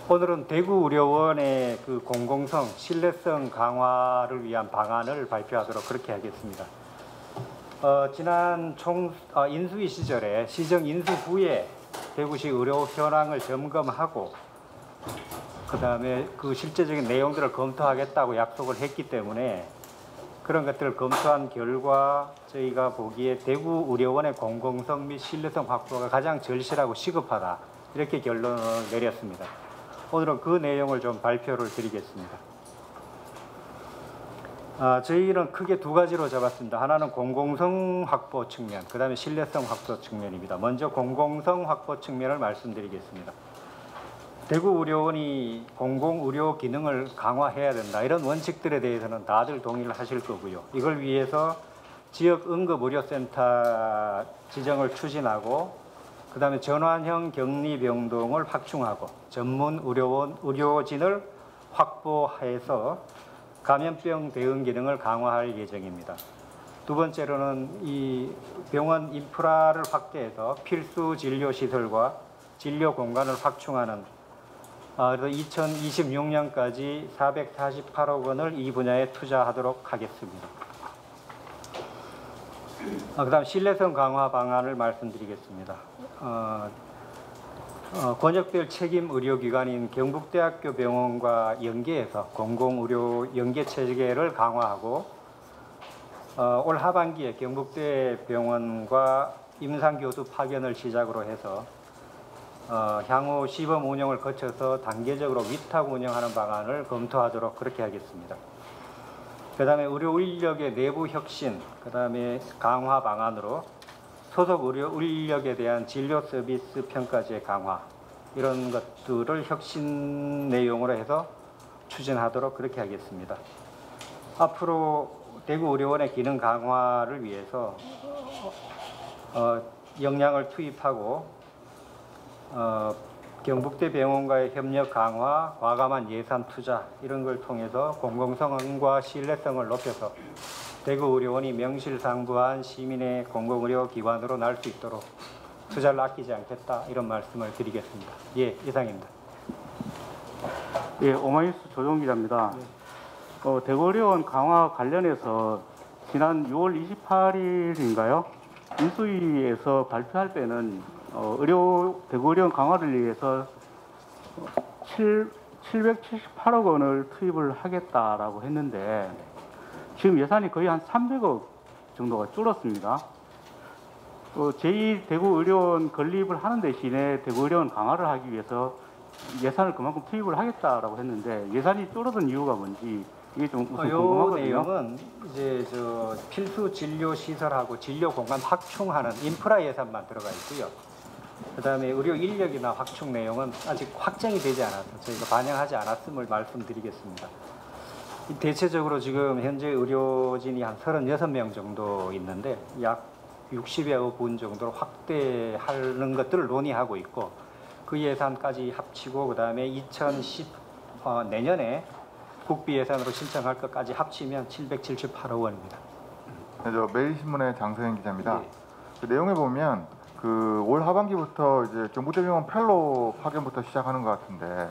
오늘은 대구의료원의 그 공공성, 신뢰성 강화를 위한 방안을 발표하도록 그렇게 하겠습니다. 지난 인수위 시절에 시정 인수 후에 대구시 의료 현황을 점검하고 그 다음에 그 실제적인 내용들을 검토하겠다고 약속을 했기 때문에 그런 것들을 검토한 결과 저희가 보기에 대구의료원의 공공성 및 신뢰성 확보가 가장 절실하고 시급하다 이렇게 결론을 내렸습니다. 오늘은 그 내용을 좀 발표를 드리겠습니다. 저희는 크게 두 가지로 잡았습니다. 하나는 공공성 확보 측면, 그 다음에 신뢰성 확보 측면입니다. 먼저 공공성 확보 측면을 말씀드리겠습니다. 대구의료원이 공공의료 기능을 강화해야 된다. 이런 원칙들에 대해서는 다들 동의를 하실 거고요. 이걸 위해서 지역응급의료센터 지정을 추진하고 그 다음에 전환형 격리병동을 확충하고 전문 의료진을 확보해서 감염병 대응 기능을 강화할 예정입니다. 두 번째로는 이 병원 인프라를 확대해서 필수 진료시설과 진료 공간을 확충하는 그래서 2026년까지 448억 원을 이 분야에 투자하도록 하겠습니다. 그 다음 신뢰성 강화 방안을 말씀드리겠습니다. 권역별 책임 의료기관인 경북대학교 병원과 연계해서 공공의료 연계 체계를 강화하고 올 하반기에 경북대 병원과 임상교수 파견을 시작으로 해서 향후 시범 운영을 거쳐서 단계적으로 위탁 운영하는 방안을 검토하도록 그렇게 하겠습니다. 그 다음에 의료 인력의 내부 혁신, 그 다음에 강화 방안으로 소속 의료 인력에 대한 진료 서비스 평가제 강화 이런 것들을 혁신 내용으로 해서 추진하도록 그렇게 하겠습니다. 앞으로 대구의료원의 기능 강화를 위해서 역량을 투입하고 경북대 병원과의 협력 강화, 과감한 예산 투자 이런 걸 통해서 공공성과 신뢰성을 높여서 대구의료원이 명실상부한 시민의 공공의료 기관으로 날 수 있도록 투자를 아끼지 않겠다 이런 말씀을 드리겠습니다. 예, 이상입니다. 예, 오마이뉴스 조정 기자입니다. 네. 대구의료원 강화 관련해서 지난 6월 28일인가요? 인수위에서 발표할 때는 대구의료원 강화를 위해서 778억 원을 투입을 하겠다라고 했는데 지금 예산이 거의 한 300억 정도가 줄었습니다. 제2대구의료원 건립을 하는 대신에 대구의료원 강화를 하기 위해서 예산을 그만큼 투입을 하겠다라고 했는데 예산이 줄어든 이유가 뭔지 이게 좀 우선 궁금하거든요. 이 내용은 이제 필수 진료 시설하고 진료 공간 확충하는 인프라 예산만 들어가 있고요. 그다음에 의료 인력이나 확충 내용은 아직 확정이 되지 않아서 저희가 반영하지 않았음을 말씀드리겠습니다. 대체적으로 지금 현재 의료진이 한 36명 정도 있는데 약 60여 분 정도로 확대하는 것들을 논의하고 있고 그 예산까지 합치고 그다음에 내년에 국비 예산으로 신청할 것까지 합치면 778억 원입니다. 네, 저 매일신문의 장서현 기자입니다. 네. 그 내용에 보면 올 하반기부터 이제 경북대병원 펠로 파견부터 시작하는 것 같은데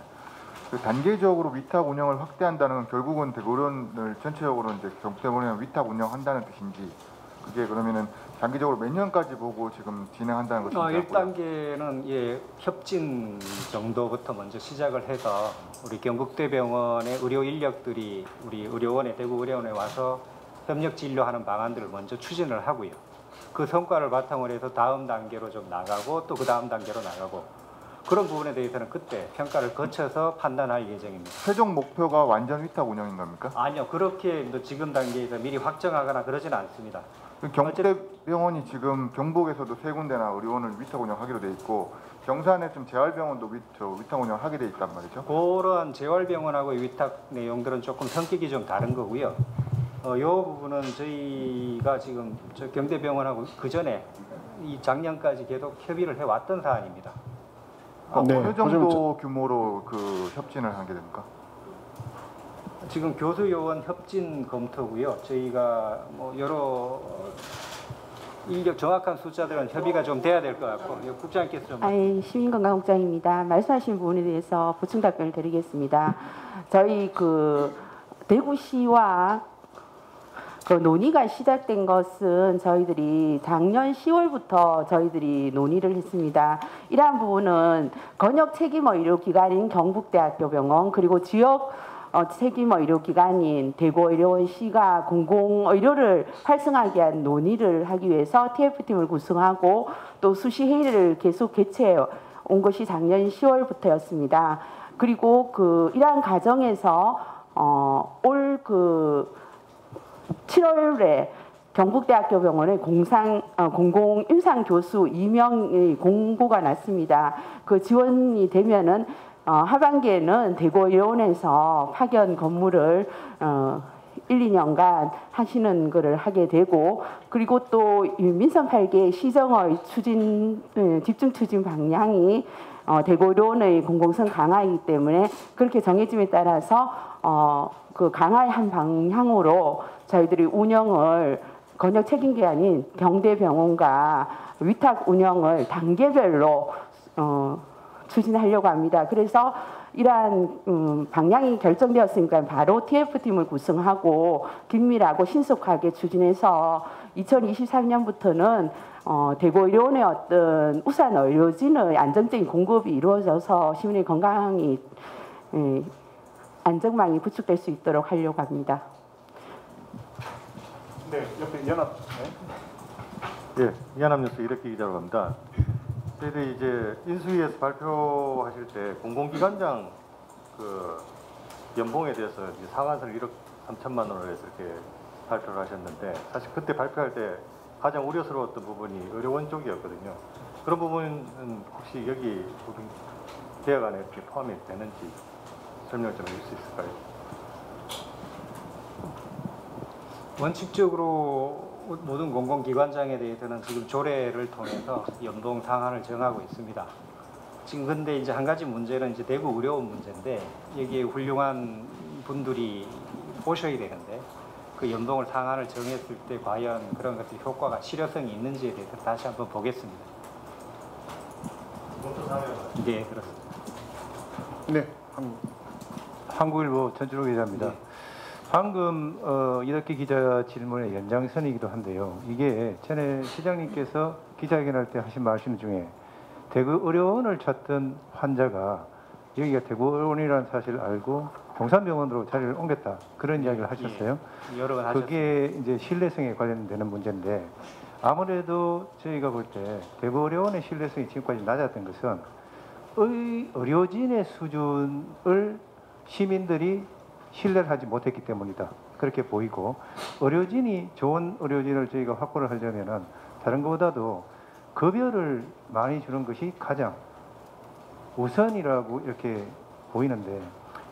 단계적으로 위탁 운영을 확대한다는 건 결국은 대구의료원을 전체적으로 이제 경북대병원 위탁 운영한다는 뜻인지 그게 그러면은 장기적으로 몇 년까지 보고 지금 진행한다는 것인지 1단계는 협진 정도부터 먼저 시작을 해서 우리 경북대병원의 의료 인력들이 우리 의료원에 대구의료원에 와서 협력 진료하는 방안들을 먼저 추진을 하고요. 그 성과를 바탕으로 해서 다음 단계로 좀 나가고 또 그 다음 단계로 나가고 그런 부분에 대해서는 그때 평가를 거쳐서 판단할 예정입니다. 최종 목표가 완전 위탁 운영인 겁니까? 아니요. 그렇게 지금 단계에서 미리 확정하거나 그러지는 않습니다. 경북대병원이 지금 경북에서도 3군데나 의료원을 위탁 운영하기로 돼 있고 경산에 좀 재활병원도 위탁 운영하게 돼 있단 말이죠. 그런 재활병원하고 위탁 내용들은 조금 성격이 좀 다른 거고요. 이 부분은 저희가 지금 경대병원하고 그 전에 이 작년까지 계속 협의를 해왔던 사안입니다. 어느 정도 규모로 그 협진을 하게 됩니까? 지금 교수요원 협진 검토고요. 저희가 여러 인력 정확한 숫자들은 협의가 좀 돼야 될 것 같고 이거 국장님께서 좀 시민건강국장입니다. 말씀하신 부분에 대해서 보충 답변을 드리겠습니다. 저희 대구시와 논의가 시작된 것은 저희들이 작년 10월부터 저희들이 논의를 했습니다. 이러한 부분은 권역 책임 의료기관인 경북대학교 병원 그리고 지역 책임 의료기관인 대구의료원시가 공공의료를 활성화하기 위한 논의를 하기 위해서 TF팀을 구성하고 또 수시회의를 계속 개최해 온 것이 작년 10월부터였습니다. 그리고 이러한 과정에서 올 7월에 경북대학교 병원의 공공임상 교수 2명의 공고가 났습니다. 그 지원이 되면은 하반기에는 대구의료원에서 파견 근무를 1, 2년간 하시는 것을 하게 되고 그리고 또 민선 8개 시정의 집중 추진 방향이 대구의료원의 공공성 강화이기 때문에 그렇게 정해짐에 따라서 그 강화의 한 방향으로 저희들이 운영을 권역 책임기관인 경대병원과 위탁 운영을 단계별로 추진하려고 합니다. 그래서 이러한 방향이 결정되었으니까 바로 TF팀을 구성하고 긴밀하고 신속하게 추진해서 2023년부터는 대구의료원의 어떤 우선 의료진의 안정적인 공급이 이루어져서 시민의 건강이 안정망이 구축될 수 있도록 하려고 합니다. 네, 옆에 연합. 예, 연합뉴스 이렇게 기자로 합니다. 저희들이 이제 인수위에서 발표하실 때 공공기관장 그 연봉에 대해서 이제 상한선을 1억 3천만 원을 해서 이렇게 발표를 하셨는데 사실 그때 발표할 때 가장 우려스러웠던 부분이 의료원 쪽이었거든요. 그런 부분은 혹시 여기 계약 안에 이렇게 포함이 되는지 설명 좀 해줄 수 있을까요? 원칙적으로 모든 공공기관장에 대해서는 지금 조례를 통해서 연봉 상한을 정하고 있습니다. 지금 근데 이제 한 가지 문제는 이제 대구 의료원 문제인데 여기에 훌륭한 분들이 오셔야 되는데 그 연봉을 상한을 정했을 때 과연 그런 것들이 효과가 실효성이 있는지에 대해서 다시 한번 보겠습니다. 네, 그렇습니다. 네, 한국일보 전준호 기자입니다. 네. 방금 이렇게 기자 질문의 연장선이기도 한데요. 이게 전에 시장님께서 기자회견할 때 하신 말씀 중에 대구 의료원을 찾던 환자가 여기가 대구 의료원이라는 사실을 알고 동산병원으로 자리를 옮겼다 그런 이야기를 하셨어요. 예, 여러 번 하셨습니다. 그게 이제 신뢰성에 관련되는 문제인데 아무래도 저희가 볼 때 대구 의료원의 신뢰성이 지금까지 낮았던 것은 의료진의 수준을 시민들이 신뢰를 하지 못했기 때문이다. 그렇게 보이고 의료진이 좋은 의료진을 저희가 확보를 하려면은 다른 것보다도 급여를 많이 주는 것이 가장 우선이라고 이렇게 보이는데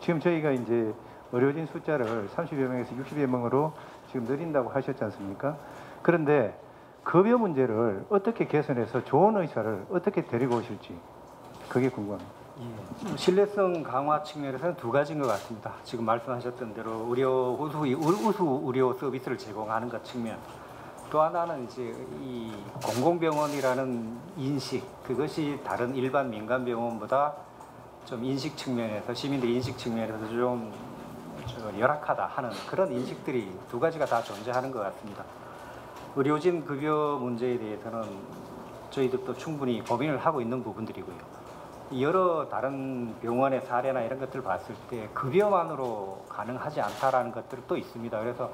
지금 저희가 이제 의료진 숫자를 30여 명에서 60여 명으로 지금 늘린다고 하셨지 않습니까? 그런데 급여 문제를 어떻게 개선해서 좋은 의사를 어떻게 데리고 오실지 그게 궁금합니다. 예, 신뢰성 강화 측면에서는 두 가지인 것 같습니다. 지금 말씀하셨던 대로 우수 의료 서비스를 제공하는 것 측면, 또 하나는 이제 이 공공병원이라는 인식, 그것이 다른 일반 민간병원보다 좀 인식 측면에서 시민들 인식 측면에서 좀 열악하다 하는 그런 인식들이 두 가지가 다 존재하는 것 같습니다. 의료진 급여 문제에 대해서는 저희들도 충분히 고민을 하고 있는 부분들이고요. 여러 다른 병원의 사례나 이런 것들을 봤을 때 급여만으로 가능하지 않다라는 것들이 또 있습니다. 그래서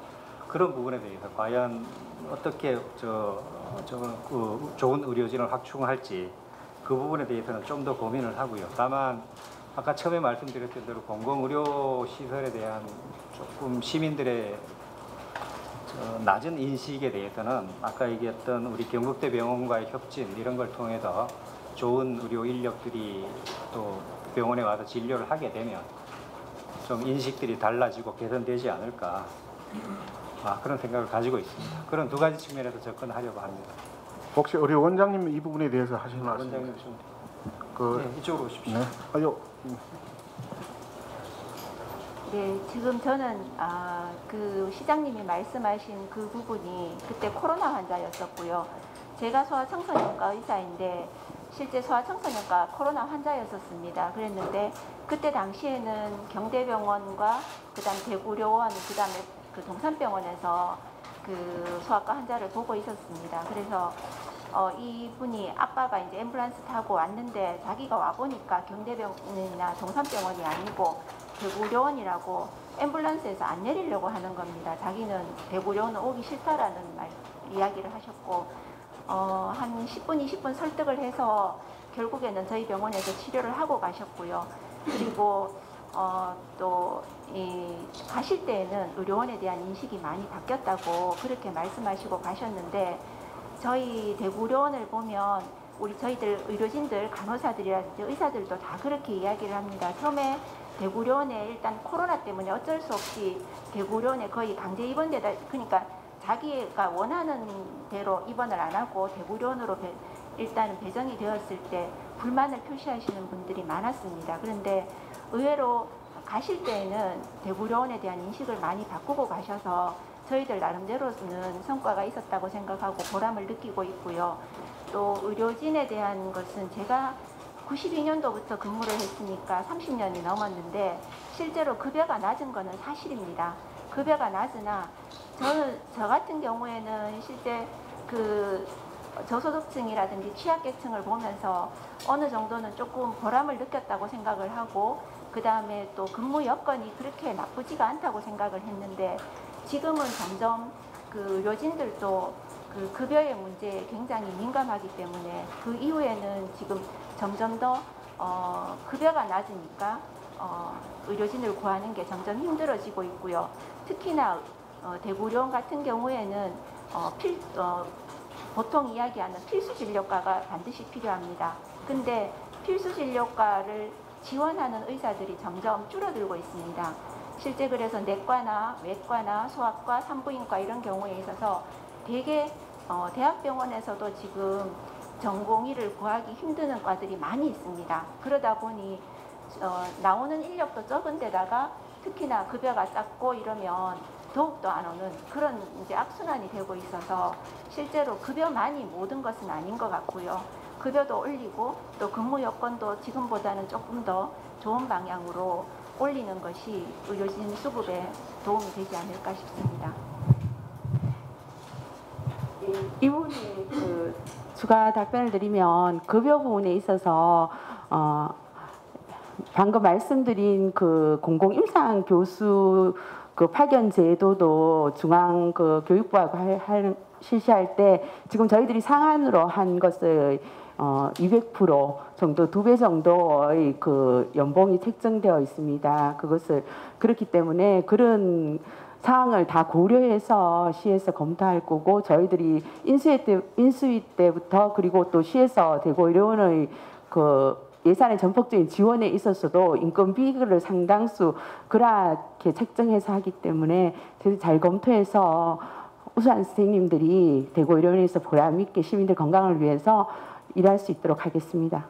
그런 부분에 대해서 과연 어떻게 좋은 의료진을 확충할지 그 부분에 대해서는 좀 더 고민을 하고요. 다만 아까 처음에 말씀드렸던 대로 공공의료 시설에 대한 조금 시민들의 낮은 인식에 대해서는 아까 얘기했던 우리 경북대병원과의 협진 이런 걸 통해서 좋은 의료 인력들이 또 병원에 와서 진료를 하게 되면 좀 인식들이 달라지고 개선되지 않을까 그런 생각을 가지고 있습니다. 그런 두 가지 측면에서 접근하려고 합니다. 혹시 의료 원장님 이 부분에 대해서 하시는 말씀? 원장님 좀 그, 이쪽으로 오십시오. 네. 아유. 네, 지금 저는 그 시장님이 말씀하신 그 부분이 그때 코로나 환자였었고요. 제가 소아청소년과 의사인데 실제 소아청소년과 코로나 환자였었습니다. 그랬는데 그때 당시에는 경대병원과 그다음 대구의료원, 그다음에 그 동산병원에서 그 소아과 환자를 보고 있었습니다. 그래서 이분이 아빠가 이제 앰뷸런스 타고 왔는데 자기가 와 보니까 경대병원이나 동산병원이 아니고 대구의료원이라고 앰뷸런스에서 안 내리려고 하는 겁니다. 자기는 대구의료원은 오기 싫다라는 이야기를 하셨고 한 10분, 20분 설득을 해서 결국에는 저희 병원에서 치료를 하고 가셨고요. 그리고 또 가실 때에는 의료원에 대한 인식이 많이 바뀌었다고 그렇게 말씀하시고 가셨는데 저희 대구의료원을 보면 저희들 의료진들, 간호사들이라든지 의사들도 다 그렇게 이야기를 합니다. 처음에 대구의료원에 일단 코로나 때문에 어쩔 수 없이 대구의료원에 거의 강제 입원되다, 그러니까 자기가 원하는 대로 입원을 안 하고 대구의료원으로 일단 배정이 되었을 때 불만을 표시하시는 분들이 많았습니다. 그런데 의외로 가실 때에는 대구의료원에 대한 인식을 많이 바꾸고 가셔서 저희들 나름대로는 성과가 있었다고 생각하고 보람을 느끼고 있고요. 또 의료진에 대한 것은 제가 92년도부터 근무를 했으니까 30년이 넘었는데 실제로 급여가 낮은 거는 사실입니다. 급여가 낮으나 저 같은 경우에는 실제 그 저소득층이라든지 취약계층을 보면서 어느 정도는 조금 보람을 느꼈다고 생각을 하고 그 다음에 또 근무 여건이 그렇게 나쁘지가 않다고 생각을 했는데 지금은 점점 그 의료진들도 그 급여의 문제에 굉장히 민감하기 때문에 그 이후에는 지금 점점 더 급여가 낮으니까 의료진을 구하는 게 점점 힘들어지고 있고요. 특히나 대구의료원 같은 경우에는 보통 이야기하는 필수 진료과가 반드시 필요합니다. 근데 필수 진료과를 지원하는 의사들이 점점 줄어들고 있습니다. 실제 그래서 내과나 외과나 소아과, 산부인과 이런 경우에 있어서 대개 대학병원에서도 지금 전공의를 구하기 힘드는 과들이 많이 있습니다. 그러다 보니 나오는 인력도 적은 데다가 특히나 급여가 작고 이러면 더욱더 안 오는 그런 이제 악순환이 되고 있어서 실제로 급여만이 모든 것은 아닌 것 같고요. 급여도 올리고 또 근무 여건도 지금보다는 조금 더 좋은 방향으로 올리는 것이 의료진 수급에 도움이 되지 않을까 싶습니다. 이분이 그 추가 답변을 드리면 급여 부분에 있어서 방금 말씀드린 그 공공임상 교수 그 파견 제도도 중앙 그 교육부하고 실시할 때 지금 저희들이 상한으로 한 것을 200% 정도 2배 정도의 그 연봉이 책정되어 있습니다. 그것을 그렇기 때문에 그런 사항을 다 고려해서 시에서 검토할 거고 저희들이 인수위 때부터 그리고 또 시에서 대구의료원의 그 예산의 전폭적인 지원에 있어서도 인건 비율을 상당수 그렇게 책정해서 하기 때문에 잘 검토해서 우수한 선생님들이 대구의료원에서 보람 있게 시민들 건강을 위해서 일할 수 있도록 하겠습니다.